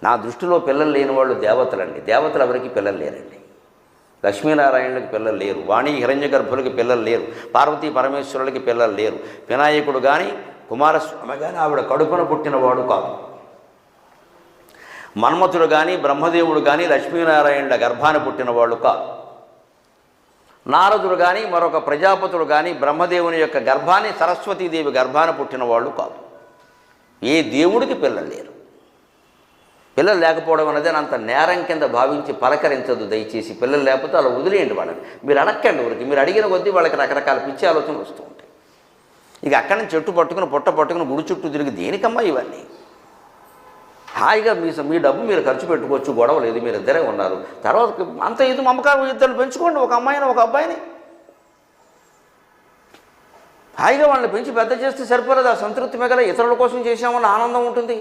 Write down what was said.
నా దృష్టిలో పిల్లలు లేని వాళ్ళు దేవతలండి. దేవతలు ఎవరికి పిల్లలు లేరండి. లక్ష్మీనారాయణులకి పిల్లలు లేరు, వాణి హిరణ్య గర్భులకి పిల్లలు లేరు, పార్వతీ పరమేశ్వరులకి పిల్లలు లేరు, వినాయకుడు కానీ కుమారస్వామి కానీ ఆవిడ కడుపున పుట్టినవాడు కాదు. మన్మథుడు కానీ బ్రహ్మదేవుడు కానీ లక్ష్మీనారాయణుల గర్భాన పుట్టినవాళ్ళు కాదు. నారదుడు కానీ మరొక ప్రజాపతుడు కానీ బ్రహ్మదేవుని యొక్క గర్భాన్ని సరస్వతీదేవి గర్భాన పుట్టినవాళ్ళు కాదు. ఏ దేవుడికి పిల్లలు లేరు. పిల్లలు లేకపోవడం అనేది అంత నేరం కింద భావించి పలకరించదు దయచేసి. పిల్లలు లేకపోతే అలా వదిలేయండి వాళ్ళని. మీరు అడక్కండి ఊరికి. మీరు అడిగిన కొద్దీ వాళ్ళకి రకరకాల పిచ్చి ఆలోచనలు వస్తూ ఉంటాయి. ఇక అక్కడి నుంచి చెట్టు పట్టుకుని పుట్ట పట్టుకుని గుడి చుట్టూ తిరిగి దేనికమ్మా ఇవన్నీ? హాయిగా మీ డబ్బు మీరు ఖర్చు పెట్టుకోవచ్చు, గొడవ లేదు, మీరు ఇద్దరే ఉన్నారు. తర్వాత అంత ఇది మమకారం ఇద్దరు పెంచుకోండి, ఒక అమ్మాయిని ఒక అబ్బాయిని. హాయిగా వాళ్ళని పెంచి పెద్ద చేస్తే సరిపోలేదు. ఆ సంతృప్తి మిగల ఇతరుల కోసం చేసామన్న ఆనందం ఉంటుంది.